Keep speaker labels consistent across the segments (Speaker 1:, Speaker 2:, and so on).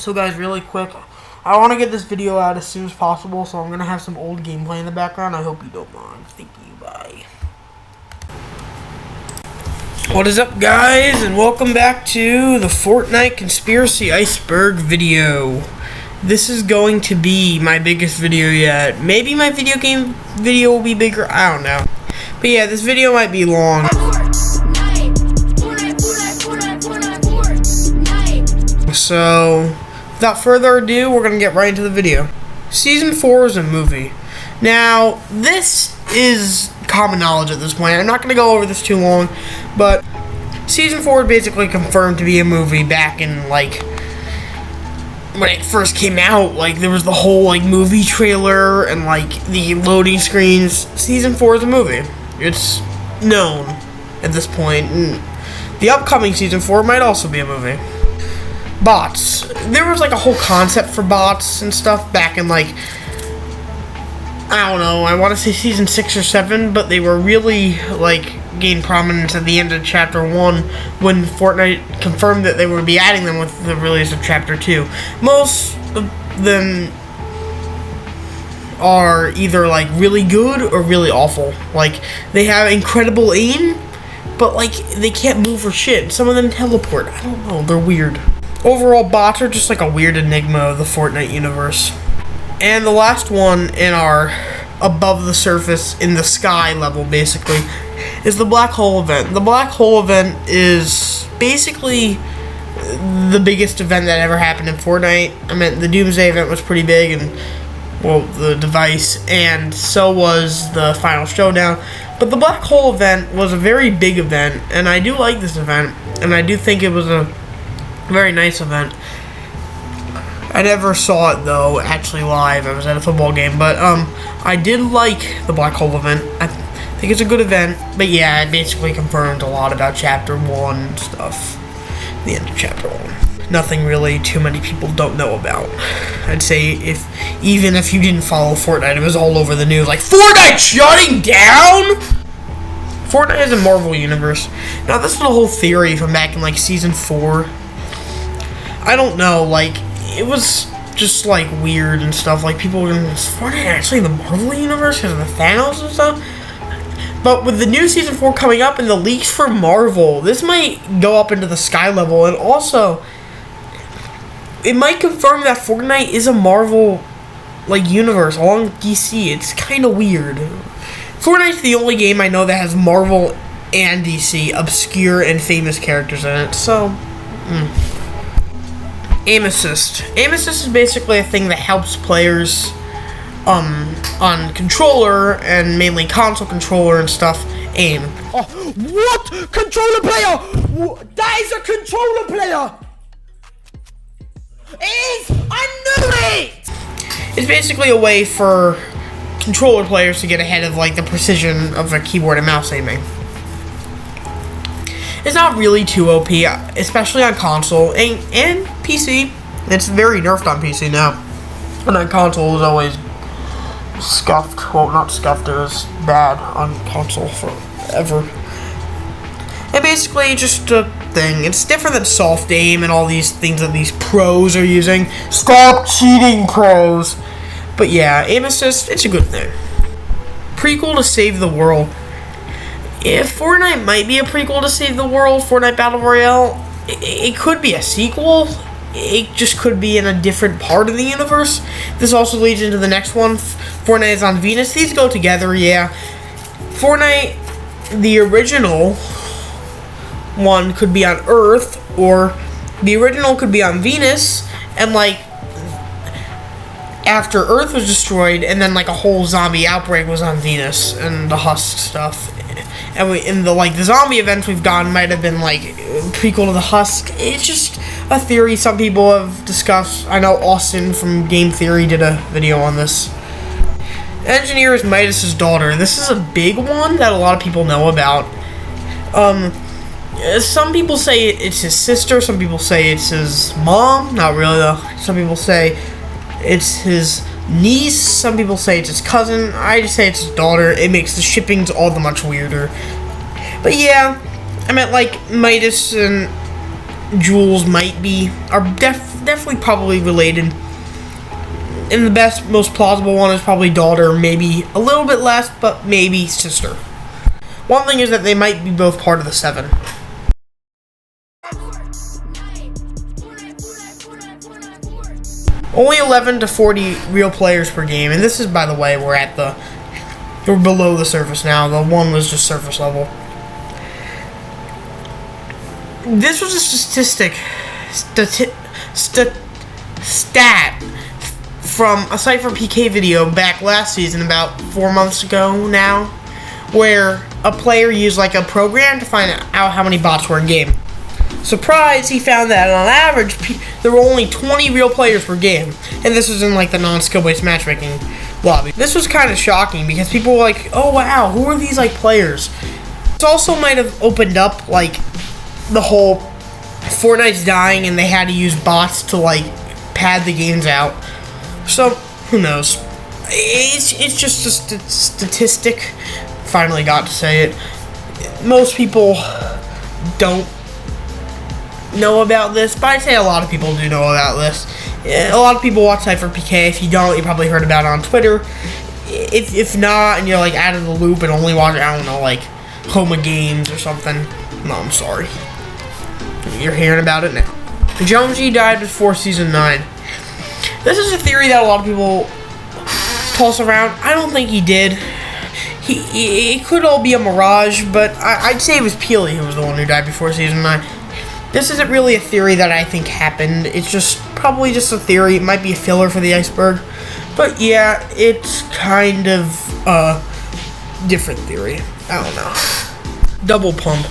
Speaker 1: So guys, really quick, I want to get this video out as soon as possible, so I'm going to have some old gameplay in the background. I hope you don't mind. Thank you, bye. What is up, guys, and welcome back to the Fortnite Conspiracy Iceberg video. This is going to be my biggest video yet. Maybe my video game video will be bigger, I don't know. But yeah, this video might be long. So, without further ado, we're going to get right into the video. Season 4 is a movie. Now, this is common knowledge at this point. I'm not going to go over this too long, but Season 4 is basically confirmed to be a movie back in, like, when it first came out. Like, there was the whole, like, movie trailer and, like, the loading screens. Season 4 is a movie. It's known at this point. And the upcoming Season 4 might also be a movie. Bots. There was like a whole concept for bots and stuff back in, like, I don't know, I want to say season 6 or 7, but they were really, like, gained prominence at the end of chapter 1 when Fortnite confirmed that they would be adding them with the release of chapter 2. Most of them are either, like, really good or really awful. Like, they have incredible aim, but, like, they can't move for shit. Some of them teleport. I don't know, they're weird. Overall, bots are just like a weird enigma of the Fortnite universe. And the last one in our above the surface, in the sky level, basically, is the Black Hole event. The Black Hole event is basically the biggest event that ever happened in Fortnite. I mean, the Doomsday event was pretty big, and, well, the device, and so was the Final Showdown. But the Black Hole event was a very big event, and I do like this event, and I do think it was a very nice event. I never saw it, though, actually live. I was at a football game, but I did like the Black Hole event. I think it's a good event, but yeah, it basically confirmed a lot about chapter 1 and stuff. The end of chapter 1. Nothing really too many people don't know about. I'd say even if you didn't follow Fortnite, it was all over the news, like, Fortnite shutting down? Fortnite is a Marvel universe. Now, this is a whole theory from back in, like, season 4. I don't know, like, it was just, like, weird and stuff. Like, people were going, is Fortnite actually in the Marvel universe because of the Thanos and stuff? But with the new Season 4 coming up and the leaks for Marvel, this might go up into the sky level. And also, it might confirm that Fortnite is a Marvel, like, universe along with DC. It's kind of weird. Fortnite's the only game I know that has Marvel and DC, obscure and famous characters in it. So, Aim Assist. Aim Assist is basically a thing that helps players on controller and mainly console controller and stuff aim.
Speaker 2: Oh, what? Controller player? That is a controller player! I knew it!
Speaker 1: It's basically a way for controller players to get ahead of, like, the precision of a keyboard and mouse aiming. It's not really too OP, especially on console and PC. It's very nerfed on PC now. And on console, it was always scuffed. Well, not scuffed, it was bad on console forever. And basically, just a thing. It's different than soft aim and all these things that these pros are using. Stop cheating, pros! But yeah, Aim Assist, it's a good thing. Prequel to Save the World. If Fortnite might be a prequel to Save the World, Fortnite Battle Royale, it could be a sequel. It just could be in a different part of the universe. This also leads into the next one. Fortnite is on Venus. These go together, yeah. Fortnite, the original one, could be on Earth, or the original could be on Venus, and, like, after Earth was destroyed, and then, like, a whole zombie outbreak was on Venus, and the Husk stuff. And in the, like, the zombie events we've gotten might have been, like, prequel to the Husk. It's just a theory some people have discussed. I know Austin from Game Theory did a video on this. Engineer is Midas' daughter. This is a big one that a lot of people know about. Some people say it's his sister. Some people say it's his mom. Not really, though. Some people say it's his niece. Some people say it's his cousin. I just say it's his daughter. It makes the shippings all the much weirder. But yeah, I meant, like, Midas and Jules are definitely probably related. And the best, most plausible one is probably daughter, maybe a little bit less, but maybe sister. One thing is that they might be both part of the 7. Only 11 to 40 real players per game, and this is, by the way, we're below the surface now. The one was just surface level. This was a stat from a Cypher PK video back last season, about 4 months ago now, where a player used like a program to find out how many bots were in game. Surprise, he found that on average there were only 20 real players per game, and this was in like the non-skill-based matchmaking lobby. This was kind of shocking because people were like, oh wow, who are these like players? This also might have opened up like the whole Fortnite's dying and they had to use bots to like pad the games out. So who knows? It's just a statistic. Finally got to say it. Most people don't know about this, but I'd say a lot of people do know about this. A lot of people watch Cypher PK. If you don't, you probably heard about it on Twitter. If not, and you're like out of the loop and only watch, I don't know, like Homa Games or something, no, I'm sorry. You're hearing about it now. Jonesy died before Season 9. This is a theory that a lot of people toss around. I don't think he did. It could all be a mirage, but I'd say it was Peely who was the one who died before Season 9. This isn't really a theory that I think happened. It's just probably just a theory. It might be a filler for the iceberg. But yeah, it's kind of a different theory. I don't know. Double pump.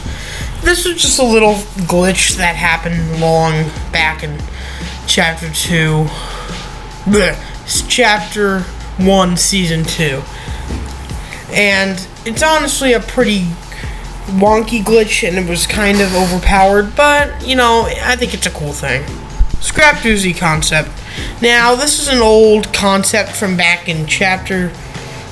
Speaker 1: This was just a little glitch that happened long back in Chapter 2. Chapter 1, Season 2. And it's honestly a pretty wonky glitch, and it was kind of overpowered, but, you know, I think it's a cool thing. Scrap Doozy concept. Now, this is an old concept from back in Chapter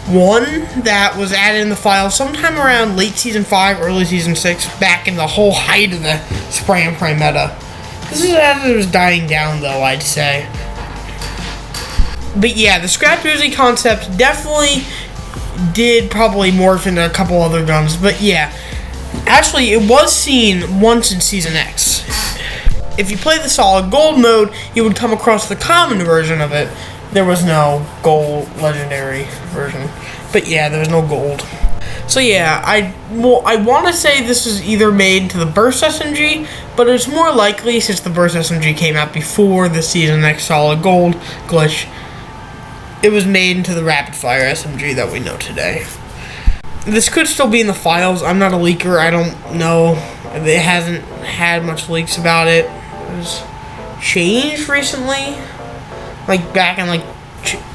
Speaker 1: 1 that was added in the file sometime around late Season 5, early Season 6, back in the whole height of the spray and pray meta. This is as it was dying down, though, I'd say. But yeah, the Scrap Doozy concept definitely did probably morph into a couple other guns, but yeah. Actually, it was seen once in Season X. If you play the Solid Gold mode, you would come across the common version of it. There was no gold legendary version. But yeah, there was no gold. So yeah, I want to say this is either made to the Burst SMG, but it's more likely, since the Burst SMG came out before the Season X Solid Gold glitch, it was made into the Rapid Fire SMG that we know today. This could still be in the files. I'm not a leaker. I don't know. It hasn't had much leaks about it. It was changed recently, like back in like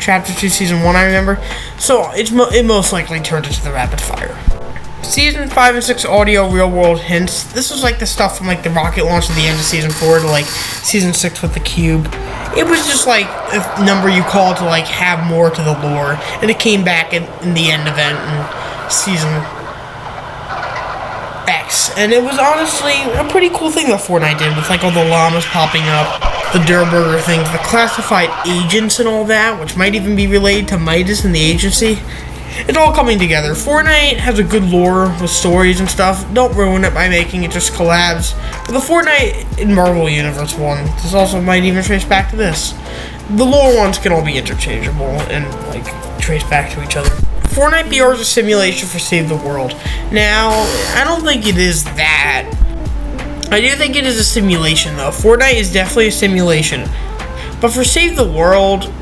Speaker 1: Chapter 2, Season 1, I remember. So it most likely turned into the Rapid Fire. Season 5 and 6 audio real world hints. This was like the stuff from like the rocket launch at the end of Season 4 to like Season 6 with the cube. It was just like a number you call to like have more to the lore, and it came back in the end event in Season X, and it was honestly a pretty cool thing that Fortnite did with like all the llamas popping up, the Durburger things, the classified agents and all that, which might even be related to Midas and the agency. It's all coming together. Fortnite has a good lore with stories and stuff. Don't ruin it by making it just collabs. But the Fortnite in Marvel Universe one, this also might even trace back to this. The lore ones can all be interchangeable and like trace back to each other. Fortnite BR is a simulation for Save the World. Now, I don't think it is that. I do think it is a simulation though. Fortnite is definitely a simulation. But for Save the World,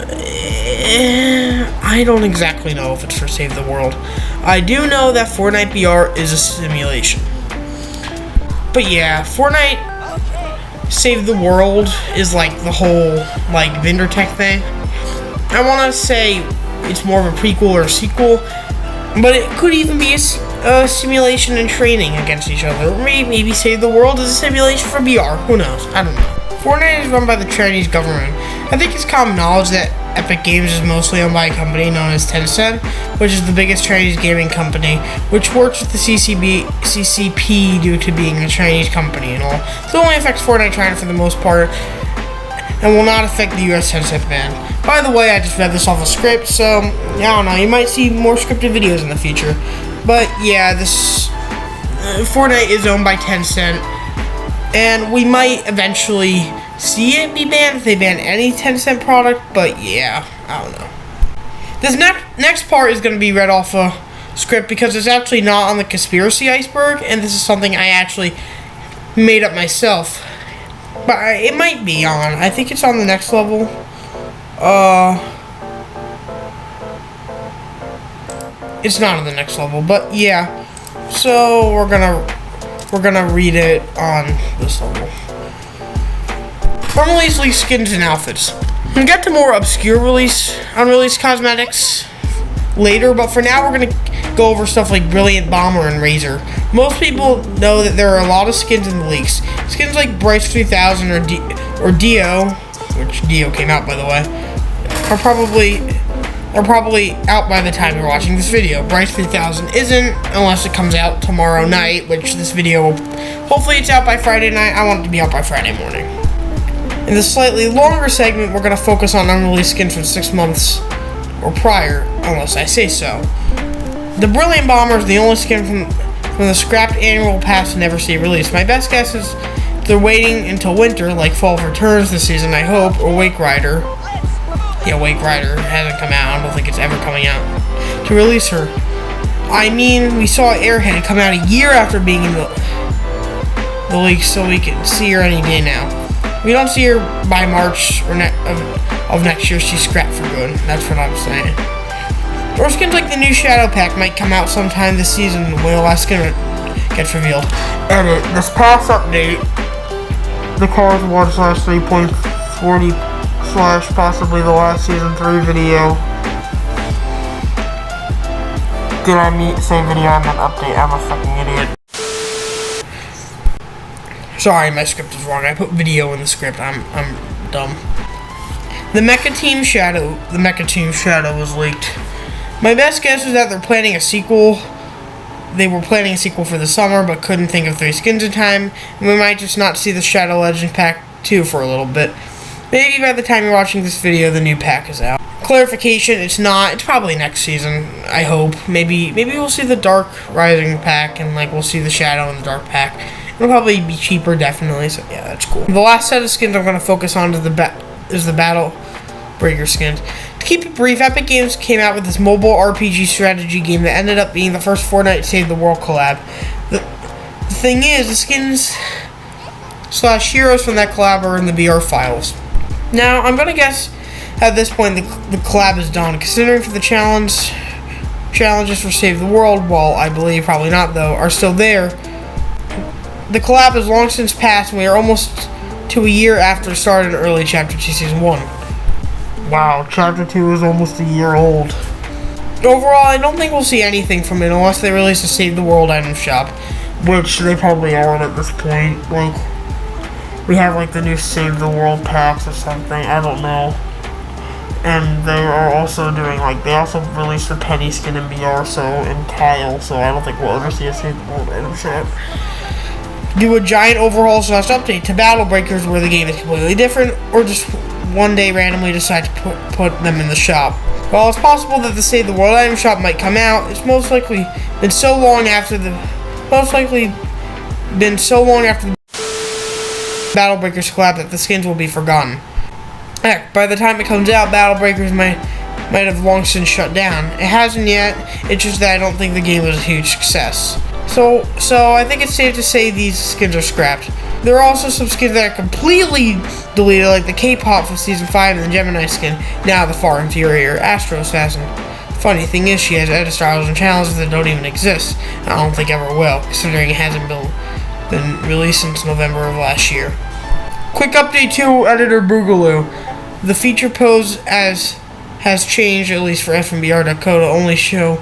Speaker 1: I don't exactly know if it's for Save the World. I do know that Fortnite BR is a simulation. But yeah, Fortnite Save the World is like the whole like Vindertech thing. I want to say it's more of a prequel or a sequel, but it could even be a simulation and training against each other. Or maybe Save the World is a simulation for BR. Who knows? I don't know. Fortnite is run by the Chinese government. I think it's common knowledge that Epic Games is mostly owned by a company known as Tencent, which is the biggest Chinese gaming company, which works with the CCP due to being a Chinese company and all. So it only affects Fortnite China for the most part. and will not affect the US headset ban. By the way, I just read this off a script, so I don't know, you might see more scripted videos in the future. But yeah, this Fortnite is owned by Tencent, and we might eventually see it be banned if they ban any Tencent product, but yeah, I don't know. This next part is going to be read off a script because it's actually not on the conspiracy iceberg, and this is something I actually made up myself. But it might be on. I think it's on the next level. It's not on the next level, but yeah. So we're gonna read it on this level. Unreleased leaked skins and outfits. We'll get to more obscure unreleased cosmetics later, but for now we're gonna go over stuff like Brilliant Bomber and Razor. Most people know that there are a lot of skins in the leaks. Skins like Bryce 3000 or Dio, which Dio came out by the way, are probably out by the time you're watching this video. Bryce 3000 isn't, unless it comes out tomorrow night, which this video will, hopefully it's out by Friday night. I want it to be out by Friday morning. In the slightly longer segment, we're going to focus on unreleased skins from 6 months or prior, unless I say so. The Brilliant Bomber is the only skin from the scrapped annual pass to never see release. My best guess is they're waiting until winter, like Fall Returns this season, I hope, or Wake Rider. Yeah, Wake Rider hasn't come out. I don't think it's ever coming out to release her. I mean, we saw Airhead come out a year after being in the league, so we can see her any day now. We don't see her by March or of next year. She's scrapped for good. That's what I'm saying. Or skins like the new Shadow Pack might come out sometime this season when the last skin gets revealed. Edit. This past update, the Cars 1/3.40 / possibly the last season 3 video. Did I say video? I meant update. I'm a fucking idiot. Sorry, my script is wrong. I put video in the script. I'm dumb. The Mecha Team Shadow was leaked. My best guess is that they're planning a sequel. They were planning a sequel for the summer, but couldn't think of 3 skins in time, and we might just not see the Shadow Legends Pack 2 for a little bit. Maybe by the time you're watching this video, the new pack is out. Clarification, it's not. It's probably next season, I hope. Maybe we'll see the Dark Rising pack, and like we'll see the Shadow and the Dark pack. It'll probably be cheaper, definitely, so yeah, that's cool. The last set of skins I'm going to focus on is the Battle Breaker skins. To keep it brief, Epic Games came out with this mobile RPG strategy game that ended up being the first Fortnite Save the World collab. The thing is, the skins / heroes from that collab are in the BR files. Now, I'm going to guess at this point the collab is done, considering for the challenges for Save the World, well, I believe probably not though, are still there. The collab has long since passed, and we are almost to a year after starting early Chapter 2 Season 1. Wow, Chapter 2 is almost a year old. Overall, I don't think we'll see anything from it unless they release a Save the World item shop, which they probably aren't at this point. Like, we have like the new Save the World packs or something, I don't know. And they are also doing they also released the Penny skin in BR, so in Tile, so I don't think we'll ever see a Save the World item shop. Do a giant overhaul / update to Battle Breakers where the game is completely different, or just one day randomly decide to put them in the shop. While it's possible that the Save the World item shop might come out, it's most likely been so long after the Battle Breakers collab that the skins will be forgotten. Heck, by the time it comes out, Battle Breakers might have long since shut down. It hasn't yet, it's just that I don't think the game was a huge success. So I think it's safe to say these skins are scrapped. There are also some skins that are completely deleted, like the K-pop from Season 5 and the Gemini skin, now the far inferior Astro Assassin. Funny thing is, she has edit styles and challenges that don't even exist. I don't think ever will, considering it hasn't been released since November of last year. Quick update to Editor Boogaloo. The feature pose has changed, at least for FNBR.co, to only show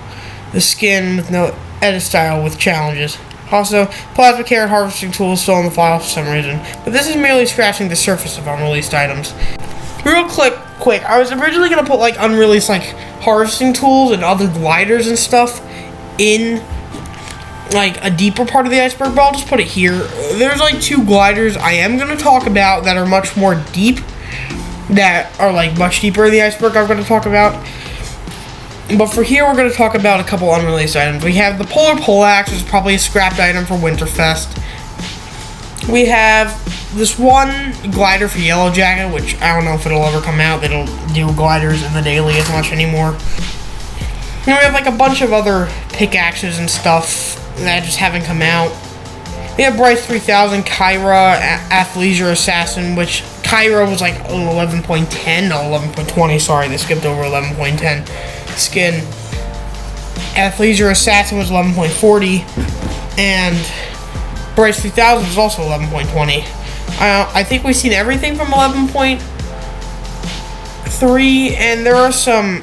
Speaker 1: the skin with no edit style with challenges. Also, Plasma Carrot Harvesting Tool is still in the file for some reason, but this is merely scratching the surface of unreleased items. Real quick, I was originally going to put unreleased harvesting tools and other gliders and stuff in a deeper part of the iceberg, but I'll just put it here. There's 2 gliders I am going to talk about that are much more deep, that are like much deeper in the iceberg I'm going to talk about. But for here, we're going to talk about a couple unreleased items. We have the Polar Poleaxe, which is probably a scrapped item for Winterfest. We have this one glider for Yellow Jacket, which I don't know if it'll ever come out. They don't do gliders in the daily as much anymore. And we have like a bunch of other pickaxes and stuff that just haven't come out. We have Bryce 3000 Kyra Athleisure Assassin, which Kyra was like 11.10, no 11.20, sorry, they skipped over 11.10 skin. Athleisure Assassin was 11.40, and Bryce 3000 was also 11.20. I think we've seen everything from 11.3, and there are some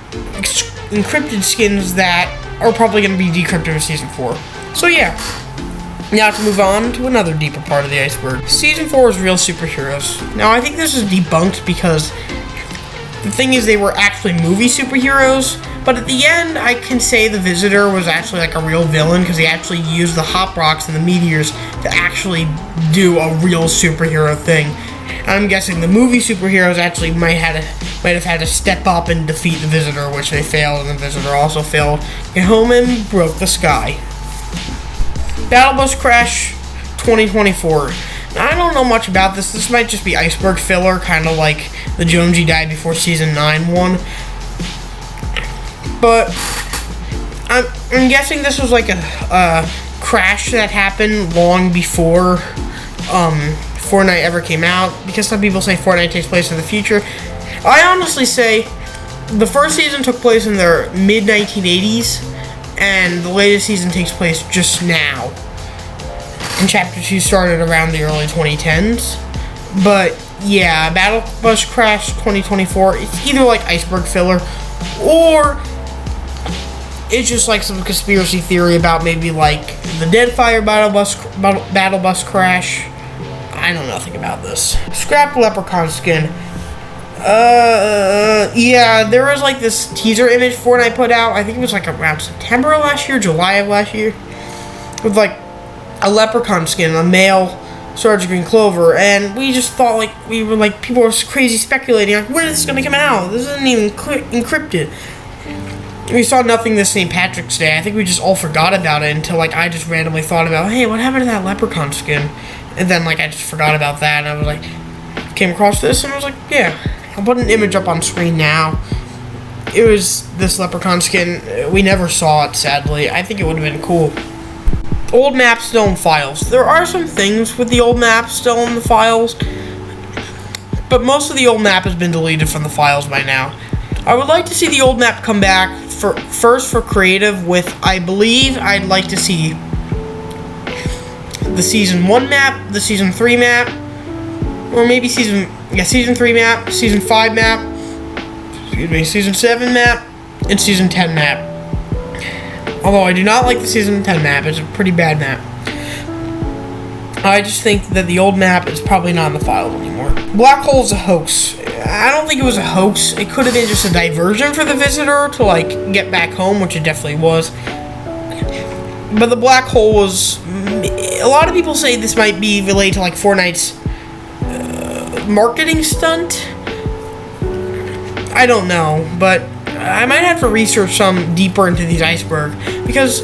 Speaker 1: encrypted skins that are probably going to be decrypted in Season 4. So yeah. Now to move on to another deeper part of the iceberg. Season 4 is real superheroes. Now I think this is debunked because the thing is they were actually movie superheroes, but at the end I can say the Visitor was actually like a real villain because he actually used the Hop Rocks and the Meteors to actually do a real superhero thing. I'm guessing the movie superheroes actually might have had to step up and defeat the Visitor, which they failed, and the Visitor also failed. Get home and broke the sky. Battle Bus Crash 2024. Now, I don't know much about this. This might just be iceberg filler, kind of like the Jonesy Died Before Season 9 one. But I'm guessing this was like a crash that happened long before Fortnite ever came out, because some people say Fortnite takes place in the future. I honestly say the first season took place in the mid-1980s, and the latest season takes place just now. And Chapter 2 started around the early 2010s. But yeah, Battle Bus Crash 2024, it's either like iceberg filler, or it's just like some conspiracy theory about maybe like the Deadfire Battle Bus Crash. I know nothing about this. Scrap Leprechaun skin. Yeah, there was like this teaser image Fortnite put out. I think it was like around September of last year, July of last year, with like a leprechaun skin, a male Sergeant Green Clover, and we just thought like people were crazy speculating like, when is this gonna come out? This isn't even encrypted. We saw nothing this St. Patrick's Day. I think we just all forgot about it until like I just randomly thought about, hey, what happened to that leprechaun skin? And then like I just forgot about that, and I was like, came across this, and I was like, yeah. I'll put an image up on screen now. It was this leprechaun skin. We never saw it, sadly. I think it would have been cool. Old map still in files. There are some things with the old map still in the files, but most of the old map has been deleted from the files by now. I would like to see the old map come back first for creative with, I believe I'd like to see the Season 1 map, the Season 3 map, or maybe Season 3 map, Season 5 map, Season 7 map, and Season 10 map. Although I do not like the Season 10 map, it's a pretty bad map. I just think that the old map is probably not in the files anymore. Black Hole is a hoax. I don't think it was a hoax. It could have been just a diversion for the Visitor to like get back home, which it definitely was. But the Black Hole was, a lot of people say this might be related to like Fortnite's marketing stunt. I don't know, but I might have to research some deeper into these iceberg because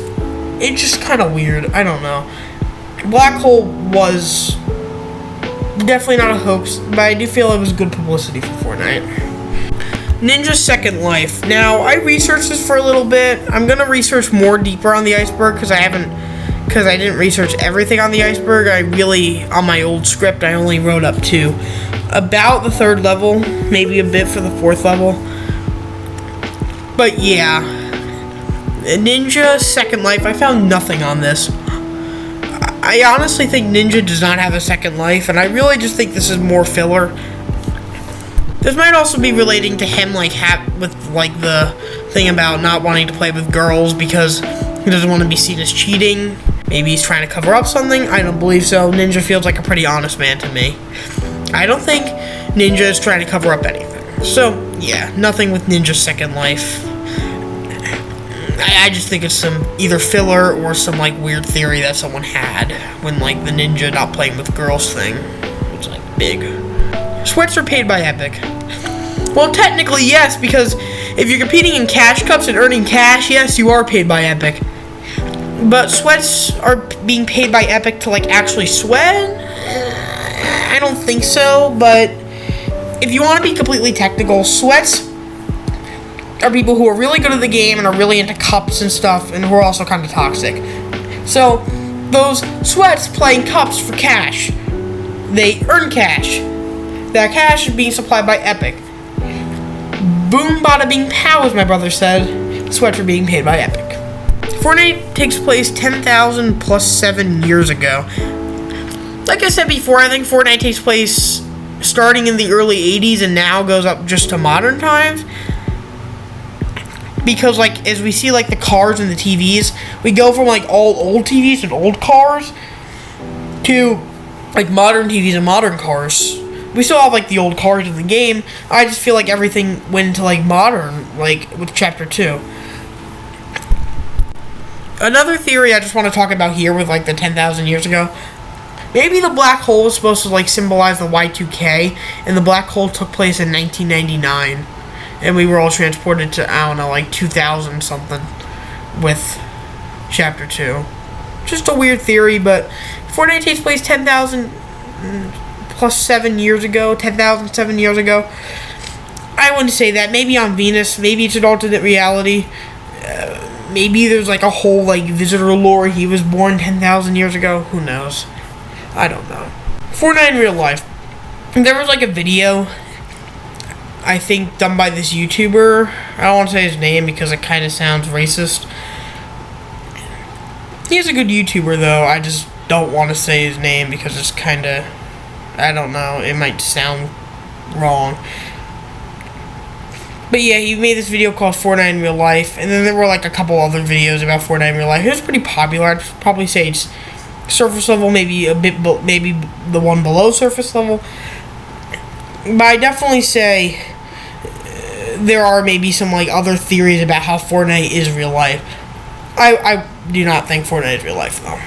Speaker 1: it's just kind of weird. I don't know. Black Hole was definitely not a hoax, but I do feel it was good publicity for Fortnite. Ninja Second Life. Now, I researched this for a little bit. I'm gonna research more deeper on the iceberg because I didn't research everything on the iceberg. On my old script, I only wrote up to about the 3rd level, maybe a bit for the 4th level. But yeah, Ninja Second Life, I found nothing on this. I honestly think Ninja does not have a second life, and I really just think this is more filler. This might also be relating to him, with the thing about not wanting to play with girls because he doesn't want to be seen as cheating. Maybe he's trying to cover up something. I don't believe so. Ninja feels like a pretty honest man to me. I don't think Ninja is trying to cover up anything. So, yeah, nothing with Ninja Second Life. I just think it's some either filler or some weird theory that someone had when the Ninja not playing with girls thing was big. Sweats are paid by Epic. Well, technically, yes, because if you're competing in cash cups and earning cash, yes, you are paid by Epic. But sweats are being paid by Epic to, like, actually sweat? I don't think so, but if you want to be completely technical, sweats are people who are really good at the game and are really into cups and stuff, and who are also kind of toxic. So, those sweats playing cups for cash. They earn cash. That cash is being supplied by Epic. Boom, bada, bing, pow, as my brother said. Sweats are being paid by Epic. Fortnite takes place 10,000 plus 7 years ago. Like I said before, I think Fortnite takes place starting in the early 80s and now goes up just to modern times. Because, like, as we see, like, the cars and the TVs, we go from, like, all old TVs and old cars to, like, modern TVs and modern cars. We still have, like, the old cars in the game. I just feel like everything went into, like, modern, like, with Chapter 2. Another theory I just want to talk about here with, like, the 10,000 years ago. Maybe the black hole was supposed to, like, symbolize the Y2K, and the black hole took place in 1999. And we were all transported to, I don't know, like 2000 something with Chapter 2. Just a weird theory, but Fortnite takes place 10,000 plus 7 years ago, 10,007 years ago. I wouldn't say that. Maybe on Venus, maybe it's an alternate reality. Maybe there's like a whole like visitor lore. He was born 10,000 years ago. Who knows? I don't know. Fortnite in real life. There was like a video, I think, done by this YouTuber. I don't want to say his name because it kind of sounds racist. He's a good YouTuber, though. I just don't want to say his name because it's kind of, I don't know, it might sound wrong. But yeah, he made this video called Fortnite in Real Life, and then there were like a couple other videos about Fortnite in Real Life. It was pretty popular. I'd probably say it's surface level, maybe a bit, maybe the one below surface level. But I definitely say there are maybe some like other theories about how Fortnite is real life. I do not think Fortnite is real life though.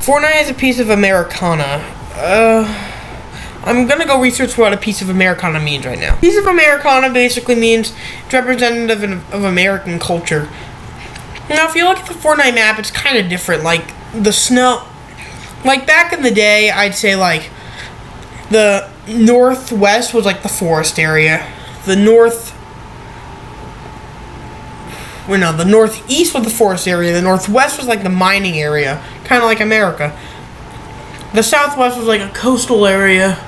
Speaker 1: Fortnite is a piece of Americana. I'm gonna go research what a piece of Americana means right now. Piece of Americana basically means it's representative of American culture. Now, if you look at the Fortnite map, it's kind of different. Like, the snow... Like, back in the day, I'd say, like, the northwest was, like, the forest area. The northeast was the forest area. The northwest was, like, the mining area. Kind of like America. The southwest was, like, a coastal area.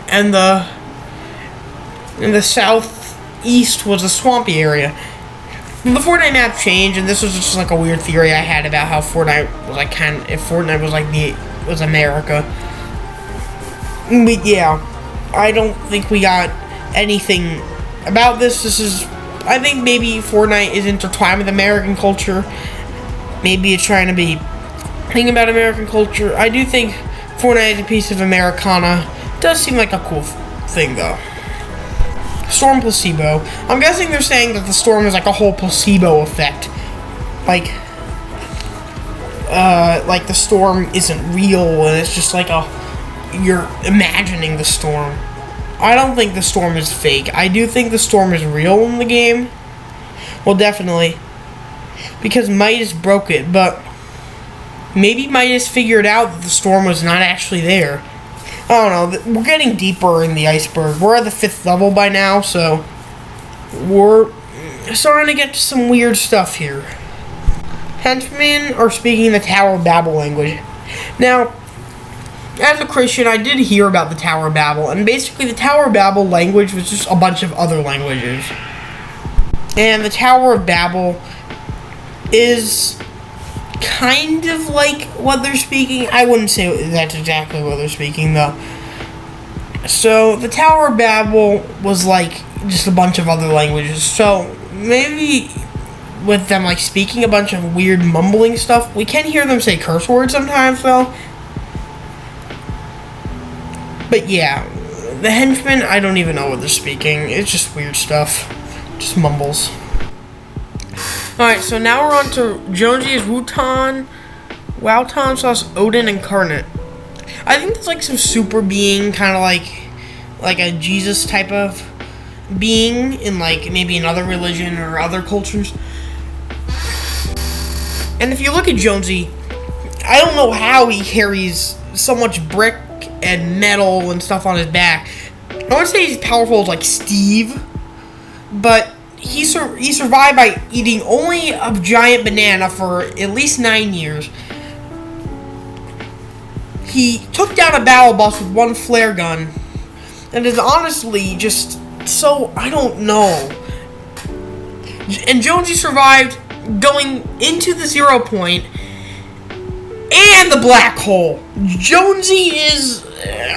Speaker 1: And the southeast was a swampy area. The Fortnite map changed, and this was just like a weird theory I had about how Fortnite was like if Fortnite was like was America. But yeah, I don't think we got anything about this. I think maybe Fortnite is intertwined with American culture. Maybe it's trying to be thinking about American culture. I do think Fortnite is a piece of Americana. Does seem like a cool thing though. Storm placebo. I'm guessing they're saying that the storm is like a whole placebo effect. Like the storm isn't real and it's just like you're imagining the storm. I don't think the storm is fake. I do think the storm is real in the game. Well, definitely. Because Midas broke it, but maybe Midas figured out that the storm was not actually there. I don't know, we're getting deeper in the iceberg. We're at the 5th level by now, so we're starting to get to some weird stuff here. Henchmen are speaking the Tower of Babel language. Now, as a Christian, I did hear about the Tower of Babel, and basically the Tower of Babel language was just a bunch of other languages. And the Tower of Babel is kind of like what they're speaking. I wouldn't say that's exactly what they're speaking though. So the Tower of Babel was like just a bunch of other languages. So maybe with them like speaking a bunch of weird mumbling stuff, we can hear them say curse words sometimes though. But yeah, the henchmen, I don't even know what they're speaking. It's just weird stuff. just mumbles. Alright, so now we're on to Jonesy's Wowton sauce Odin incarnate. I think it's like some super being, kind of like a Jesus type of being in like maybe another religion or other cultures. And if you look at Jonesy, I don't know how he carries so much brick and metal and stuff on his back. I want to say he's powerful as like Steve, but he survived by eating only a giant banana for at least 9 years. He took down a battle bus with one flare gun, and is honestly just so, I don't know. And Jonesy survived going into the 0 point and the black hole. Jonesy is,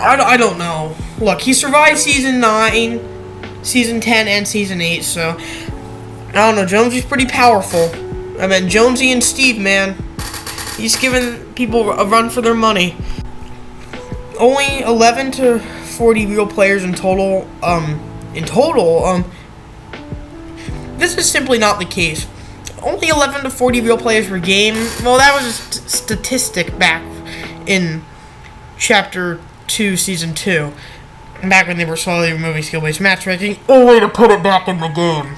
Speaker 1: I don't know. Look, he survived season 9, season 10, and season 8, so I don't know. Jonesy's pretty powerful. I mean, Jonesy and Steve, man, he's giving people a run for their money. Only 11 to 40 real players in total. This is simply not the case. Only 11 to 40 real players per game. Well, that was a statistic back in Chapter 2, Season 2. Back when they were slowly removing skill-based matchmaking. Only to put it back in the game.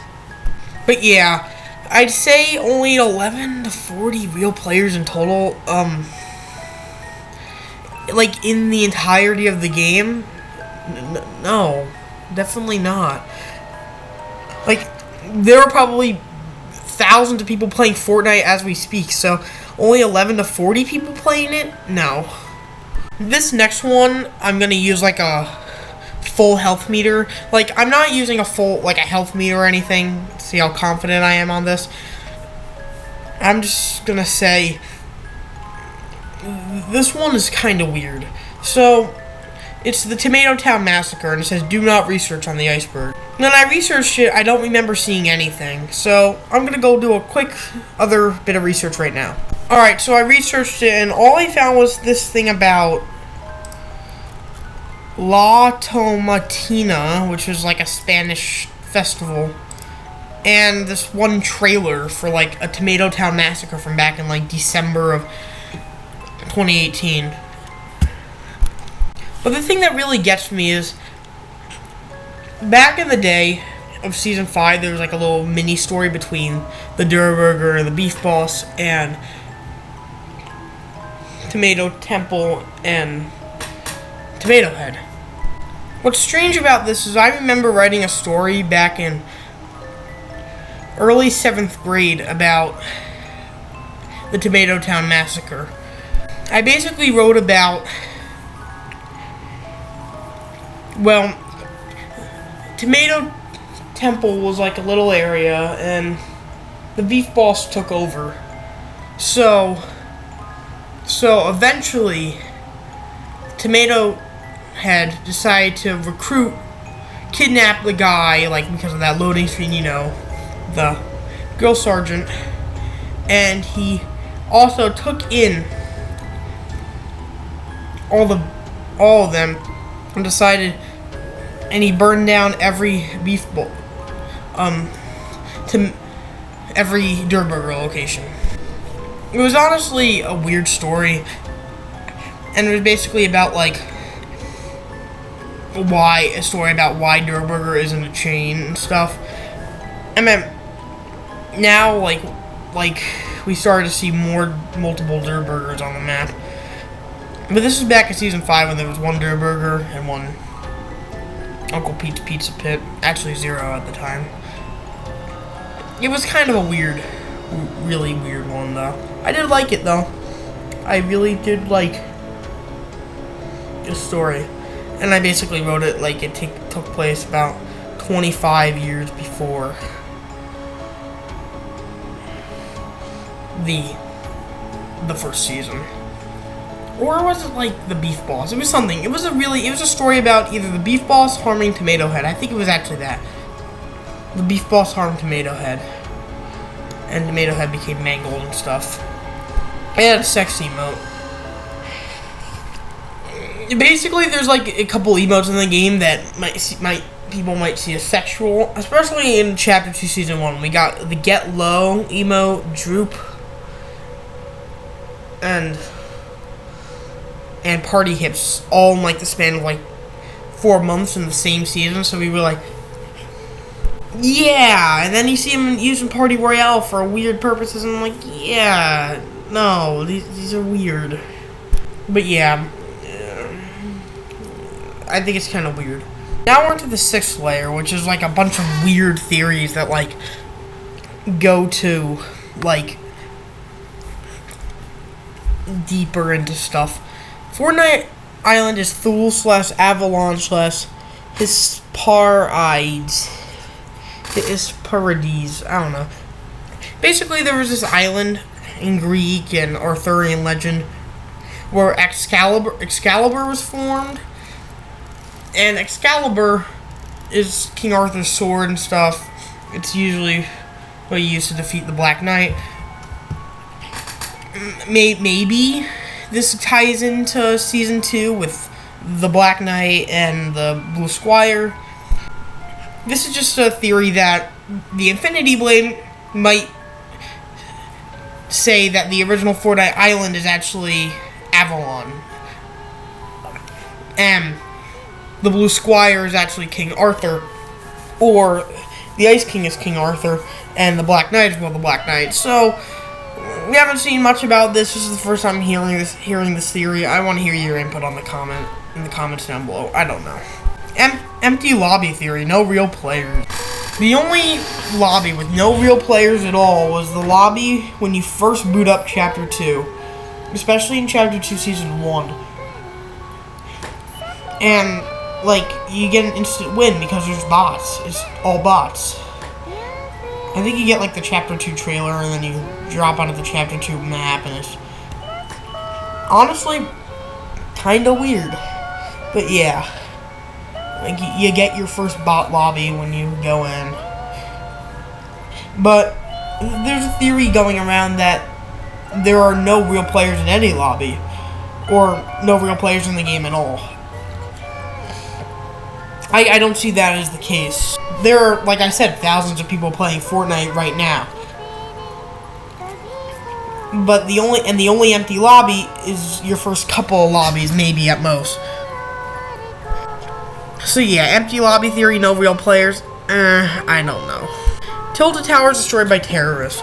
Speaker 1: But yeah, I'd say only 11 to 40 real players in total. Like, in the entirety of the game? No. Definitely not. Like, there are probably thousands of people playing Fortnite as we speak, so only 11 to 40 people playing it? No. This next one, I'm gonna use like a full health meter. Like, I'm not using a health meter or anything. See how confident I am on this. I'm just gonna say this one is kind of weird. So, it's the Tomato Town Massacre, and it says, do not research on the iceberg. And then I researched it, I don't remember seeing anything. So, I'm gonna go do a quick other bit of research right now. Alright, so I researched it, and all I found was this thing about La Tomatina, which was like a Spanish festival, and this one trailer for like a Tomato Town Massacre from back in like December of 2018. But the thing that really gets me is, back in the day of Season 5, there was like a little mini story between the Durr Burger and the Beef Boss and Tomato Temple and Tomato Head. What's strange about this is I remember writing a story back in early 7th grade about the Tomato Town Massacre. I basically wrote about, well, Tomato Temple was like a little area, and the Beef Boss took over. So eventually, Tomato Head decided to kidnap the guy, like, because of that loading screen, you know, the girl sergeant, and he also took in all of them, and decided, and he burned down every beef bowl, to every Durr Burger location. It was honestly a weird story, and it was basically about like a story about why Durr Burger isn't a chain and stuff. And then now like we started to see multiple Durr Burgers on the map. But this is back in Season 5 when there was one Durr Burger and one Uncle Pete's Pizza Pit. Actually 0 at the time. It was kind of a really weird one though. I did like it though. I really did like the story. And I basically wrote it like it took place about 25 years before the first season. Or was it like the Beef Boss? It was something. It was a story about either the Beef Boss harming Tomato Head. I think it was actually that. The Beef Boss harmed Tomato Head. And Tomato Head became mangled and stuff. It had a sex emote. Basically, there's like a couple emotes in the game that might people might see as sexual, especially in Chapter 2, Season 1. We got the Get Low emote, Droop, and Party Hips, all in, like, the span of, like, 4 months in the same season, so we were like, yeah, and then you see him using Party Royale for weird purposes, and I'm like, yeah, no, these are weird. But yeah, I think it's kind of weird. Now we're into the 6th layer, which is like a bunch of weird theories that like go to like deeper into stuff. Fortnite Island is Thule / Avalon / Hesperides. I don't know. Basically, there was this island in Greek and Arthurian legend where Excalibur was formed. And Excalibur is King Arthur's sword and stuff. It's usually what he used to defeat the Black Knight. Maybe this ties into Season 2 with the Black Knight and the Blue Squire. This is just a theory that the Infinity Blade might say that the original Fortnite Island is actually Avalon. And the Blue Squire is actually King Arthur, or the Ice King is King Arthur, and the Black Knight is the Black Knight. So we haven't seen much about this. This is the first time hearing this theory. I want to hear your input on in the comments down below. I don't know. Empty lobby theory. No real players. The only lobby with no real players at all was the lobby when you first boot up Chapter 2, especially in Chapter 2 Season 1. And like, you get an instant win because there's bots. It's all bots. I think you get, like, the Chapter 2 trailer, and then you drop onto the Chapter 2 map, and it's honestly kinda weird. But yeah. Like, you get your first bot lobby when you go in. But there's a theory going around that there are no real players in any lobby, or no real players in the game at all. I don't see that as the case. There are, like I said, thousands of people playing Fortnite right now. But the only empty lobby is your first couple of lobbies, maybe at most. So yeah, empty lobby theory, no real players. I don't know. Tilted Towers destroyed by terrorists.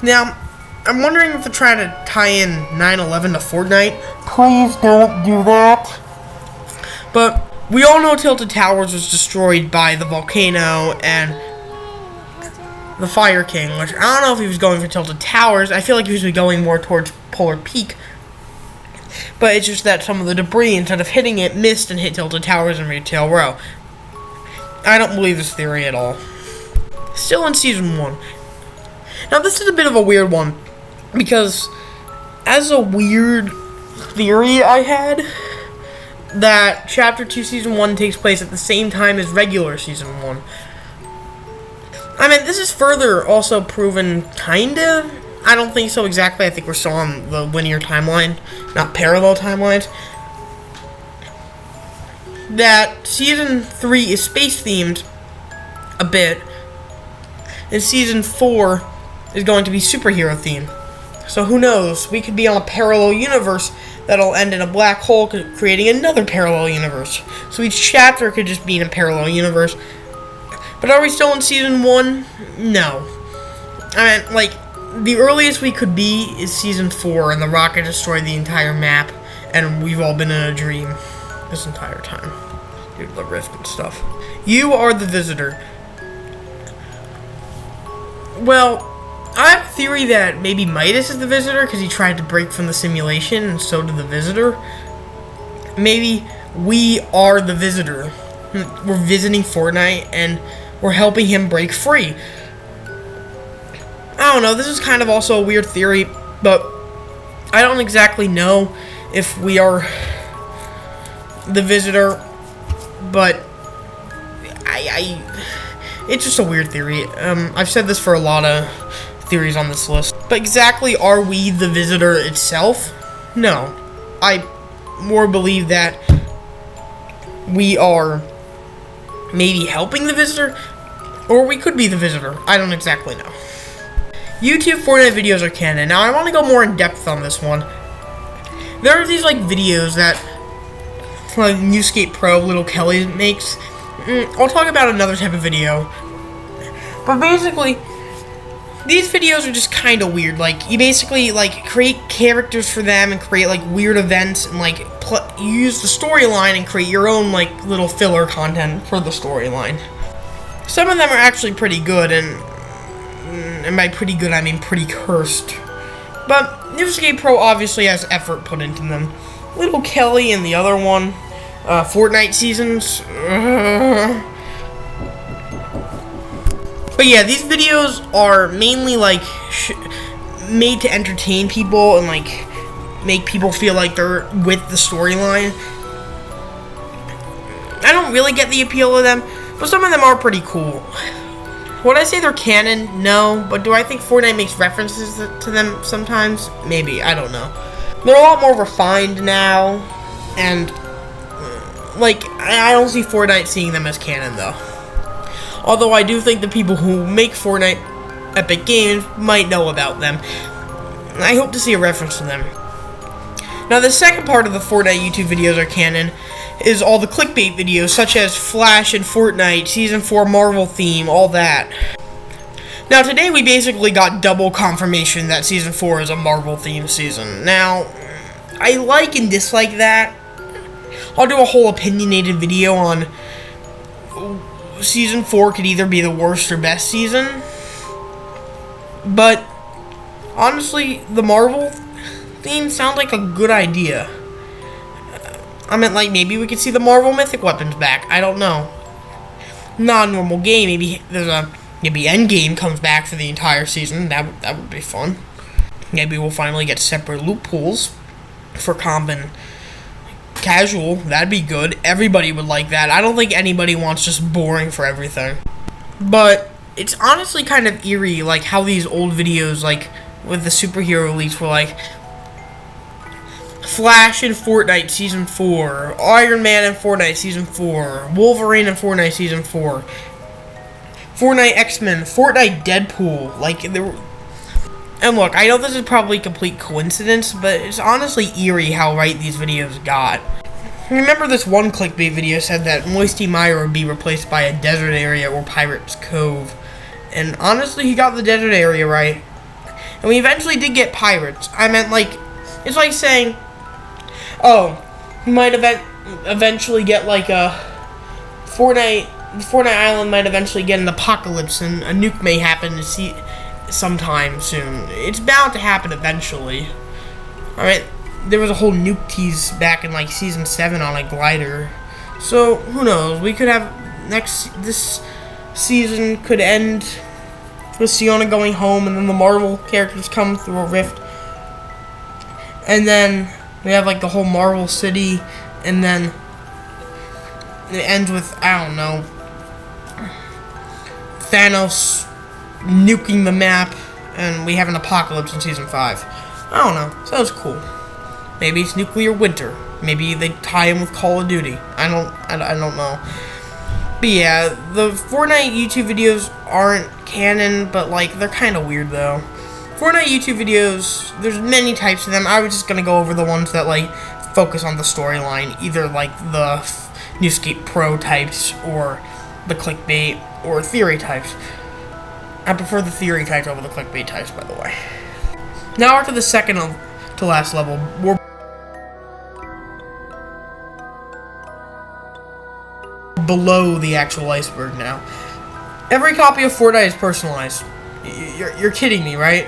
Speaker 1: Now, I'm wondering if they're trying to tie in 9/11 to Fortnite. Please don't do that. But we all know Tilted Towers was destroyed by the volcano and the Fire King, which I don't know if he was going for Tilted Towers. I feel like he was going more towards Polar Peak. But it's just that some of the debris, instead of hitting it, missed and hit Tilted Towers and Retail Row. I don't believe this theory at all. Still in Season 1. Now, this is a bit of a weird one, because as a weird theory I had, that Chapter 2 Season 1 takes place at the same time as regular Season 1. I mean, this is further also proven, kinda. I don't think so exactly. I think we're still on the linear timeline, not parallel timelines. That Season 3 is space-themed a bit, and Season 4 is going to be superhero-themed. So who knows? We could be on a parallel universe that'll end in a black hole, creating another parallel universe. So each chapter could just be in a parallel universe. But are we still in Season 1? No. I mean, like, the earliest we could be is Season 4, and the rocket destroyed the entire map, and we've all been in a dream this entire time, due to the rift and stuff. You are the visitor. Well, I have a theory that maybe Midas is the visitor because he tried to break from the simulation, and so did the visitor. Maybe we are the visitor. We're visiting Fortnite, and we're helping him break free. I don't know, this is kind of also a weird theory, but I don't exactly know if we are the visitor, but it's just a weird theory. I've said this for a lot of theories on this list, but exactly are we the visitor itself? No. I more believe that we are maybe helping the visitor, or we could be the visitor. I don't exactly know. YouTube Fortnite videos are canon. Now, I want to go more in depth on this one. There are these, like, videos that, like, Newscape Pro, Little Kelly makes. I'll talk about another type of video. But basically, these videos are just kind of weird. Like, you basically, like, create characters for them and create, like, weird events and, like, use the storyline and create your own, like, little filler content for the storyline. Some of them are actually pretty good, and by pretty good, I mean pretty cursed. But Newscape Pro obviously has effort put into them. Little Kelly and the other one, Fortnite seasons. But yeah, these videos are mainly like made to entertain people and like make people feel like they're with the storyline. I don't really get the appeal of them, but some of them are pretty cool. Would I say they're canon? No, but do I think Fortnite makes references to them sometimes? Maybe, I don't know. They're a lot more refined now, and like I don't see Fortnite seeing them as canon though. Although I do think the people who make Fortnite Epic Games might know about them. I hope to see a reference to them. Now the second part of the Fortnite YouTube videos are canon is all the clickbait videos such as Flash and Fortnite, Season 4 Marvel theme, all that. Now today we basically got double confirmation that Season 4 is a Marvel themed season. Now, I like and dislike that. I'll do a whole opinionated video on Season 4 could either be the worst or best season. But, honestly, the Marvel theme sounds like a good idea. I meant, like, maybe we could see the Marvel Mythic Weapons back. I don't know. Not a normal game. Maybe maybe Endgame comes back for the entire season. That would be fun. Maybe we'll finally get separate loot pools for comp and casual. That'd be good. Everybody would like that. I don't think anybody wants just boring for everything. But it's honestly kind of eerie, like, how these old videos, like, with the superhero leaks were like, Flash in Fortnite Season 4, Iron Man in Fortnite Season 4, Wolverine in Fortnite Season 4, Fortnite X-Men, Fortnite Deadpool, like, there were... And look, I know this is probably complete coincidence, but it's honestly eerie how right these videos got. Remember this one clickbait video said that Moisty Mire would be replaced by a desert area or Pirates Cove. And honestly, he got the desert area right. And we eventually did get pirates. I meant, like, it's like saying, oh, we might eventually get, like, a Fortnite Island might eventually get an apocalypse and a nuke may happen to see sometime soon. It's bound to happen eventually. Alright, there was a whole nuke tease back in, like, Season 7 on a glider. So, who knows? We could have this season could end with Siona going home and then the Marvel characters come through a rift. And then we have, like, the whole Marvel City, and then it ends with, I don't know, Thanos nuking the map, and we have an apocalypse in Season 5. I don't know. Sounds cool. Maybe it's nuclear winter. Maybe they tie him with Call of Duty. I don't know. But yeah, the Fortnite YouTube videos aren't canon, but, like, they're kind of weird, though. Fortnite YouTube videos, there's many types of them. I was just gonna go over the ones that, like, focus on the storyline. Either, like, the Newscape Pro types, or the clickbait, or theory types. I prefer the theory types over the clickbait types, by the way. Now on to the second to last level. We're below the actual iceberg now. Every copy of Fortnite is personalized. You're kidding me, right?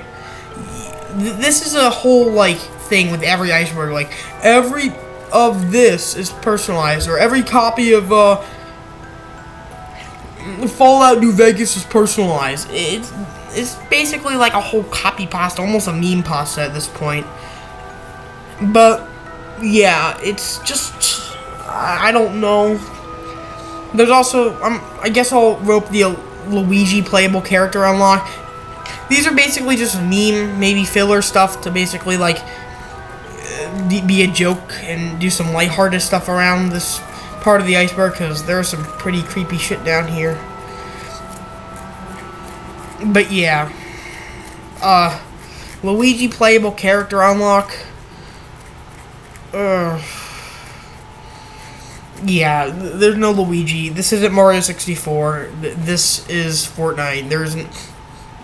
Speaker 1: This is a whole, like, thing with every iceberg. Like, every of this is personalized, or every copy of Fallout New Vegas is personalized. It's basically like a whole copy pasta, almost a meme pasta at this point. But yeah, it's just, I don't know. There's also, I guess I'll rope the Luigi playable character unlock. These are basically just meme, maybe filler stuff to basically, like, be a joke and do some lighthearted stuff around this part of the iceberg because there's some pretty creepy shit down here. But yeah, Luigi playable character unlock. Yeah, there's no Luigi. This isn't Mario 64. This is Fortnite. There isn't.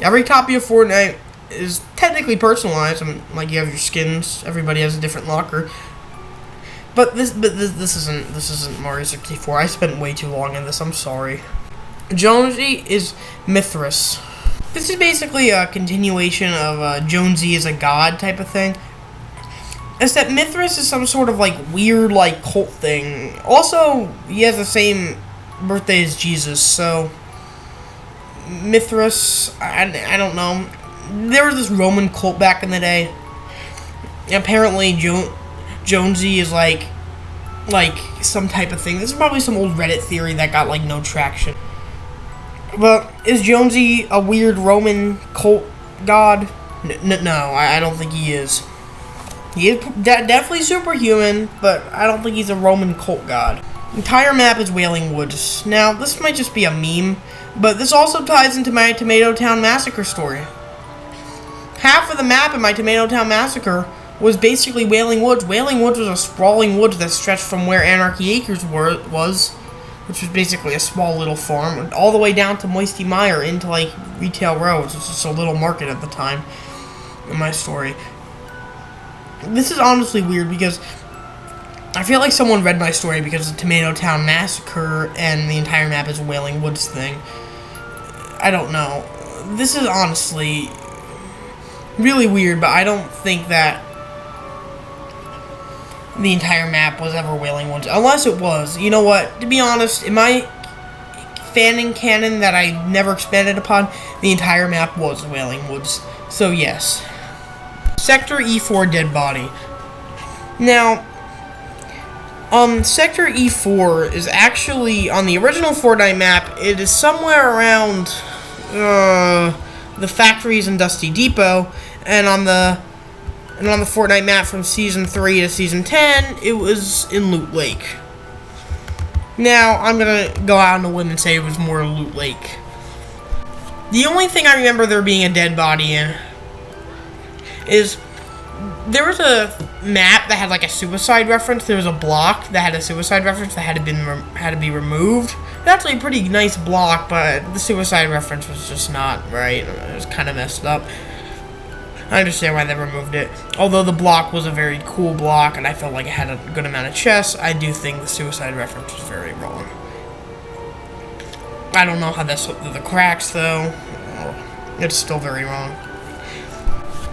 Speaker 1: Every copy of Fortnite is technically personalized. I mean, like you have your skins. Everybody has a different locker. But this isn't Mario 64. I spent way too long in this. I'm sorry. Jonesy is Mithras. This is basically a continuation of Jonesy is a god type of thing. Except Mithras is some sort of like weird like cult thing. Also, he has the same birthday as Jesus, so Mithras, I don't know. There was this Roman cult back in the day. Apparently, Jonesy is like some type of thing. This is probably some old Reddit theory that got like no traction. But is Jonesy a weird Roman cult god? No, I don't think he is. He is definitely superhuman, but I don't think he's a Roman cult god. The entire map is Wailing Woods. Now, this might just be a meme, but this also ties into my Tomato Town Massacre story. Half of the map in my Tomato Town Massacre was basically Wailing Woods. Wailing Woods was a sprawling woods that stretched from where Anarchy Acres was, which was basically a small little farm, all the way down to Moisty Mire into like Retail Row, which was just a little market at the time in my story. This is honestly weird because I feel like someone read my story because of Tomato Town Massacre and the entire map is a Wailing Woods thing. I don't know. This is honestly really weird, but I don't think that the entire map was ever Wailing Woods. Unless it was. You know what? To be honest, in my fanning canon that I never expanded upon, the entire map was Wailing Woods. So yes. Sector E4 Dead Body. Now, Sector E4 is actually, on the original Fortnite map, it is somewhere around the factories in Dusty Depot, and on the Fortnite map from Season 3 to Season 10, it was in Loot Lake. Now, I'm gonna go out on a limb and say it was more Loot Lake. The only thing I remember there being a dead body in is there was a map that had like a suicide reference. There was a block that had a suicide reference that had to be removed. It's actually a pretty nice block, but the suicide reference was just not right. It was kind of messed up. I understand why they removed it. Although the block was a very cool block and I felt like it had a good amount of chests, I do think the suicide reference was very wrong. I don't know how that slipped through the cracks though. It's still very wrong.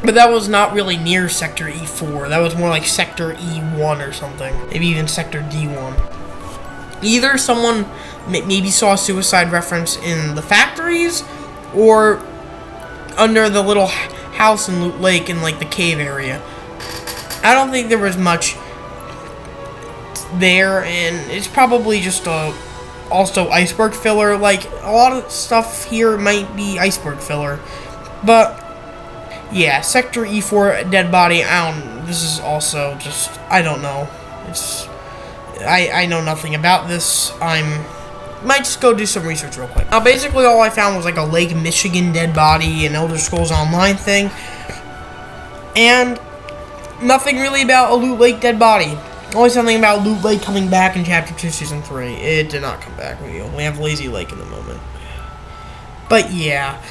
Speaker 1: But that was not really near Sector E4. That was more like Sector E1 or something. Maybe even Sector D1. Either someone maybe saw a suicide reference in the factories, or under the little house in Loot Lake in like the cave area. I don't think there was much there, and it's probably just also iceberg filler. Like, a lot of stuff here might be iceberg filler. But yeah, Sector E4 Dead Body, this is also just, I don't know. I know nothing about this. Might just go do some research real quick. Now, basically all I found was like a Lake Michigan dead body, an Elder Scrolls Online thing, and nothing really about a Loot Lake dead body. Only something about Loot Lake coming back in Chapter 2, Season 3. It did not come back. We only have Lazy Lake in the moment. But yeah.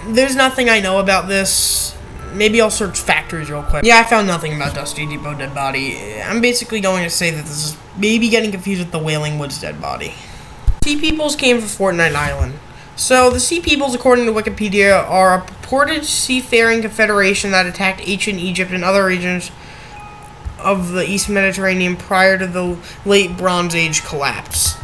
Speaker 1: There's nothing I know about this. Maybe I'll search factories real quick. Yeah, I found nothing about Dusty Depot Dead Body. I'm basically going to say that this is maybe getting confused with the Wailing Woods Dead Body. Sea Peoples came from Fortnite Island. So, the Sea Peoples, according to Wikipedia, are a purported seafaring confederation that attacked ancient Egypt and other regions of the East Mediterranean prior to the late Bronze Age collapse.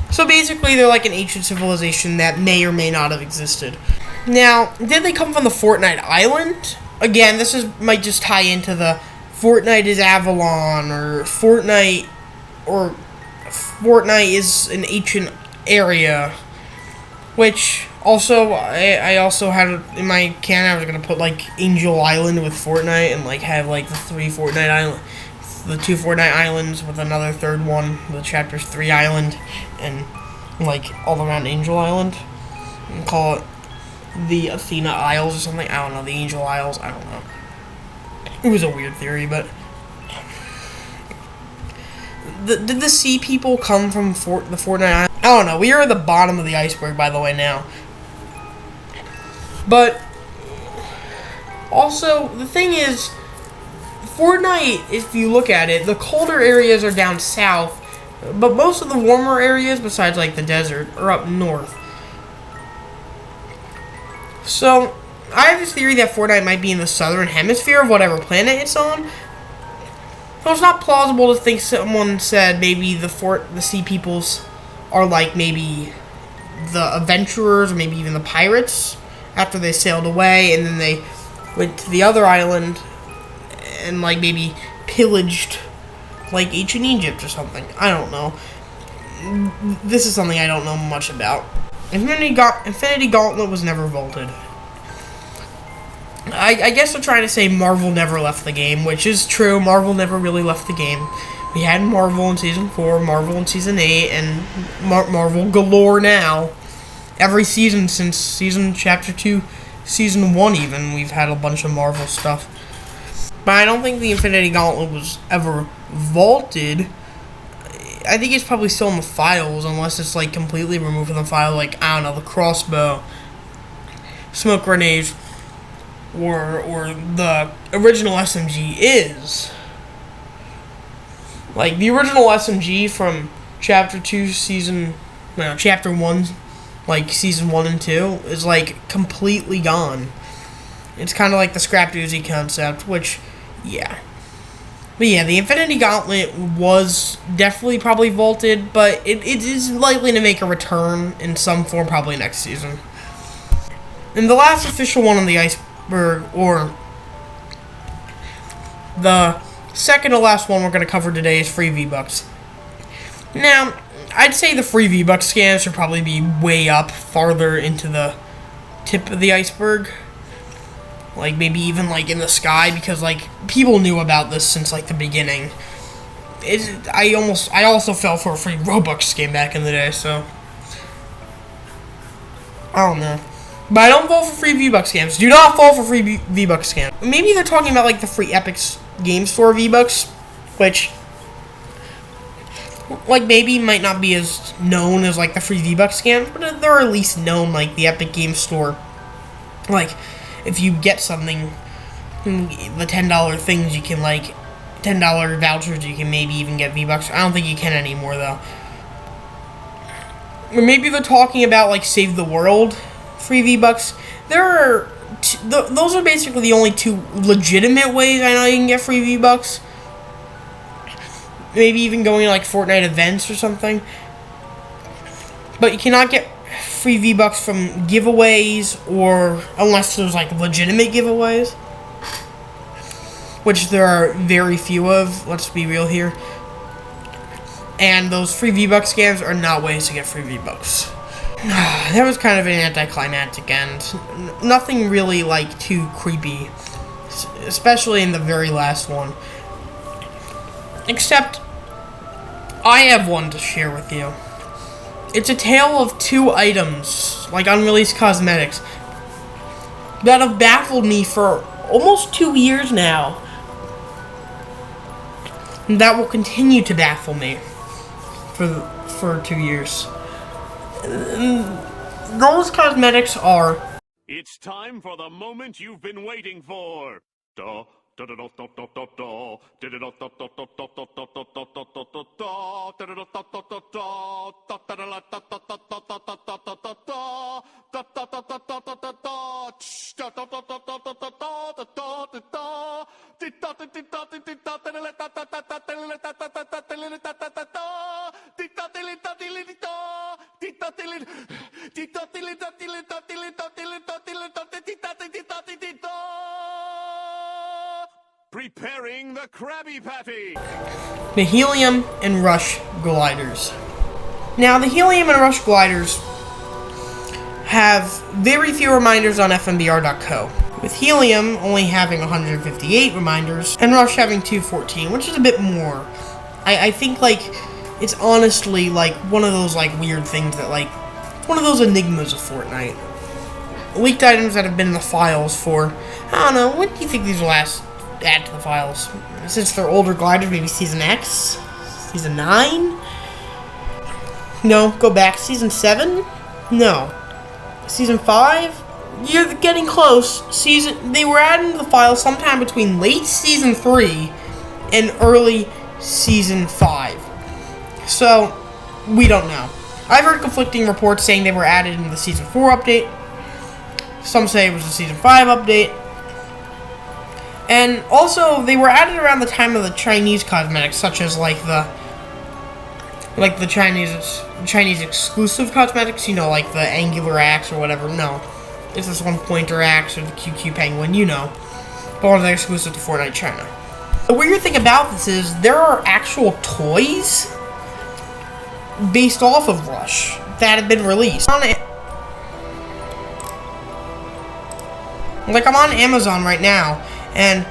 Speaker 1: So basically, they're like an ancient civilization that may or may not have existed. Now, did they come from the Fortnite Island? Again, might just tie into the Fortnite is Avalon, or Fortnite is an ancient area. Which, also, I also had, in my canon, I was going to put, like, Angel Island with Fortnite, and, like, have, like, the 3 Fortnite Island, with the 2 Fortnite islands, with another third one, the Chapter 3 island, and like all around Angel Island, and call it the Athena Isles or something. I don't know, the Angel Isles. I don't know. It was a weird theory, but did the sea people come from the Fortnite Island? I don't know. We are at the bottom of the iceberg, by the way, now. But also, the thing is, Fortnite, if you look at it, the colder areas are down south, but most of the warmer areas, besides like the desert, are up north. So, I have this theory that Fortnite might be in the southern hemisphere of whatever planet it's on. So it's not plausible to think someone said maybe the sea peoples are like maybe the adventurers or maybe even the pirates after they sailed away and then they went to the other island and like maybe pillaged like ancient Egypt or something. I don't know. This is something I don't know much about. Infinity Gauntlet was never vaulted. I guess they're trying to say Marvel never left the game, which is true. Marvel never really left the game. We had Marvel in Season 4, Marvel in Season 8, and Marvel galore now. Every season since Chapter 2, Season 1 even, we've had a bunch of Marvel stuff. But I don't think the Infinity Gauntlet was ever vaulted. I think it's probably still in the files, unless it's like completely removed from the file, like, I don't know, the crossbow, smoke grenades, or the original SMG is. Like, the original SMG from Chapter 1, like, Season 1 and 2, is, like, completely gone. It's kind of like the Scrap Uzi concept, which, yeah. But yeah, the Infinity Gauntlet was definitely probably vaulted, but it is likely to make a return in some form probably next season. And the last official one on the iceberg, or the second to last one we're going to cover today, is free V-Bucks. Now, I'd say the free V-Bucks scans should probably be way up, farther into the tip of the iceberg. Like, maybe even, like, in the sky, because, like, people knew about this since, like, the beginning. I also fell for a free Robux scam back in the day, so I don't know. But I don't fall for free V-Bucks scams. Do not fall for free V-Bucks scams. Maybe they're talking about, like, the free Epic Game Store V-Bucks, which, like, maybe might not be as known as, like, the free V-Bucks scams, but they're at least known, like, the Epic Game Store. Like, if you get something, the $10 things, you can, like, $10 vouchers, you can maybe even get V-Bucks. I don't think you can anymore, though. Or maybe they're talking about, like, Save the World free V-Bucks. There are those are basically the only two legitimate ways I know you can get free V-Bucks. Maybe even going to, like, Fortnite events or something. But you cannot get free V-Bucks from giveaways, or unless there's, like, legitimate giveaways, which there are very few of, let's be real here. And those free V-Bucks scams are not ways to get free V-Bucks. That was kind of an anticlimactic end. Nothing really, like, too creepy, especially in the very last one. Except, I have one to share with you. It's a tale of two items, like unreleased cosmetics, that have baffled me for almost 2 years now. And that will continue to baffle me for 2 years. Those cosmetics are...
Speaker 3: It's time for the moment you've been waiting for. Preparing the Krabby Patty!
Speaker 1: The Helium and Rush gliders. Now, the Helium and Rush gliders have very few reminders on FMBR.co. with Helium only having 158 reminders, and Rush having 214, which is a bit more. I think, like, it's honestly, like, one of those, like, weird things that, like, one of those enigmas of Fortnite. Leaked items that have been in the files for, I don't know, when do you think these will last add to the files? Since they're older gliders, maybe Season X? Season 9? No, go back. Season 7? No. Season 5? You're getting close. They were adding the files sometime between late Season 3 and early Season 5. So, we don't know. I've heard conflicting reports saying they were added in the Season 4 update. Some say it was the Season 5 update. And also, they were added around the time of the Chinese cosmetics, such as like the Chinese exclusive cosmetics, you know, like the angular axe or whatever. No, it's this one pointer axe or the QQ penguin, you know. But one of them exclusive to Fortnite China. The weird thing about this is there are actual toys based off of Rush that have been released. Like, I'm on Amazon right now, and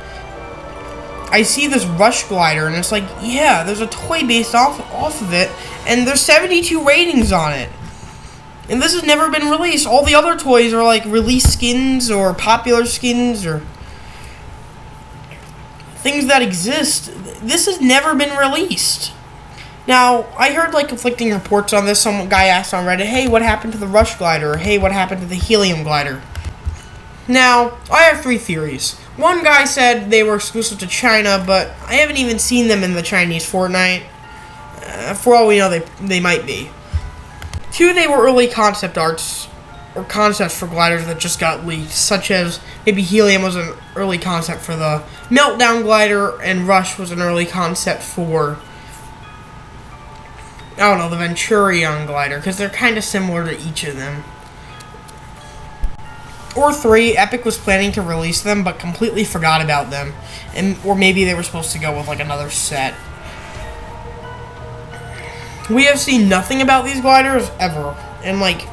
Speaker 1: I see this Rush glider, and it's like, yeah, there's a toy based off of it, and there's 72 ratings on it. And this has never been released. All the other toys are, like, release skins, or popular skins, or things that exist. This has never been released. Now, I heard, like, conflicting reports on this. Some guy asked on Reddit, hey, what happened to the Rush glider? Or, hey, what happened to the Helium glider? Now, I have 3 theories. One guy said they were exclusive to China, but I haven't even seen them in the Chinese Fortnite. For all we know, they might be. 2, they were early concept arts, or concepts for gliders that just got leaked, such as maybe Helium was an early concept for the Meltdown glider, and Rush was an early concept for, I don't know, the Venturion glider, because they're kind of similar to each of them. Or 3, Epic was planning to release them, but completely forgot about them. Or maybe they were supposed to go with, like, another set. We have seen nothing about these gliders, ever. And, like,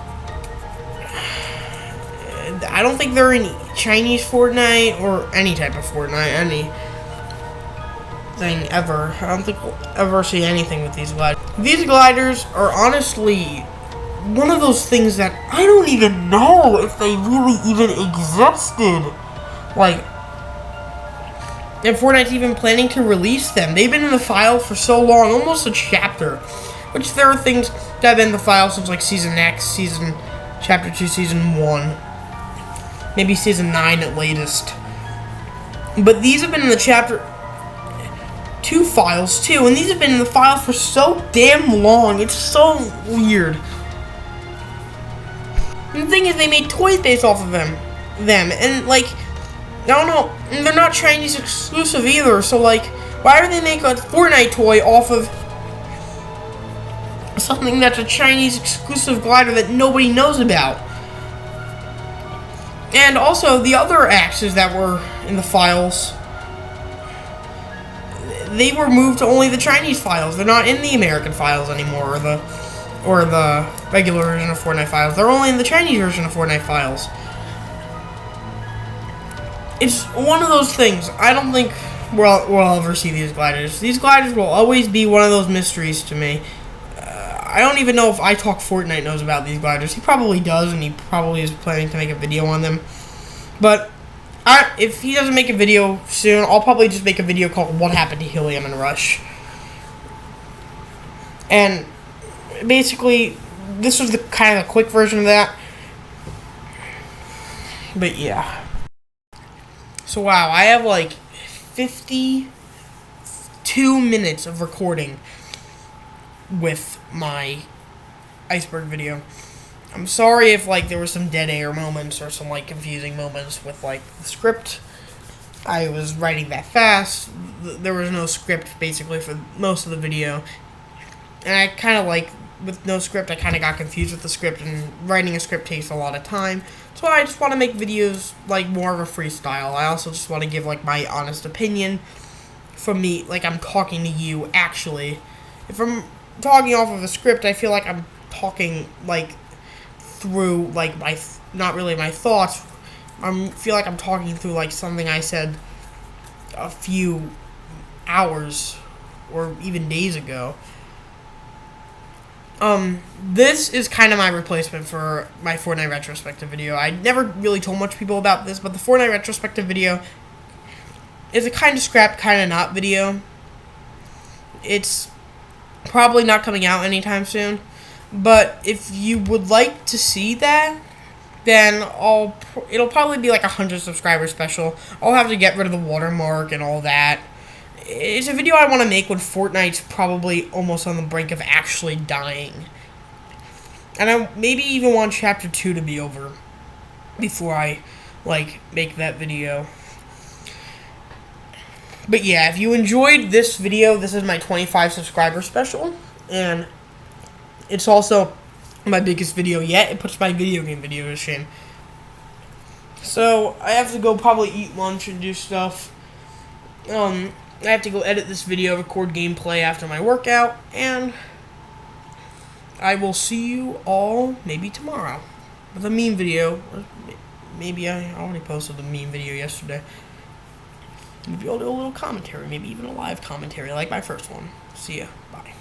Speaker 1: I don't think they're in Chinese Fortnite, or any type of Fortnite, anything, ever. I don't think we'll ever see anything with these gliders. These gliders are honestly one of those things that I don't even know if they really even existed. Like, and Fortnite's even planning to release them. They've been in the file for so long, almost a chapter. Which there are things that have been in the file since, like, Season X, Chapter 2, Season 1. Maybe Season 9 at latest. But these have been in the Chapter 2 files, too. And these have been in the file for so damn long. It's so weird. And the thing is, they made toys based off of them, and, like, I don't know, and they're not Chinese exclusive either, so, like, why would they make a Fortnite toy off of something that's a Chinese exclusive glider that nobody knows about? And also, the other axes that were in the files, they were moved to only the Chinese files. They're not in the American files anymore, or the regular version of Fortnite files. They're only in the Chinese version of Fortnite files. It's one of those things. I don't think we'll ever see these gliders. These gliders will always be one of those mysteries to me. I don't even know if iTalk Fortnite knows about these gliders. He probably does, and he probably is planning to make a video on them. But if he doesn't make a video soon, I'll probably just make a video called What Happened to Helium and Rush. And basically, this was the kind of quick version of that. But yeah. So wow, I have like 52 minutes of recording with my iceberg video. I'm sorry if, like, there were some dead air moments or some, like, confusing moments with, like, the script. I was writing that fast. There was no script, basically, for most of the video. And I kind of, like, with no script, I kind of got confused with the script, and writing a script takes a lot of time. So I just want to make videos, like, more of a freestyle. I also just want to give, like, my honest opinion from me, like, I'm talking to you, actually. If I'm talking off of a script, I feel like I'm talking, like, through, like, not really my thoughts, I feel like I'm talking through like something I said a few hours or even days ago. This is kind of my replacement for my Fortnite retrospective video. I never really told much people about this, but the Fortnite retrospective video is a kind of scrapped, kind of not video. It's probably not coming out anytime soon, but if you would like to see that, then it'll probably be like 100 subscriber special. I'll have to get rid of the watermark and all that. It's a video I want to make when Fortnite's probably almost on the brink of actually dying. And I maybe even want Chapter 2 to be over before I, make that video. But yeah, if you enjoyed this video, this is my 25 subscriber special. And it's also my biggest video yet. It puts my video game video to shame. So, I have to go probably eat lunch and do stuff. I have to go edit this video, record gameplay after my workout, and I will see you all maybe tomorrow with a meme video. Maybe I already posted the meme video yesterday. Maybe I'll do a little commentary, maybe even a live commentary like my first one. See ya. Bye.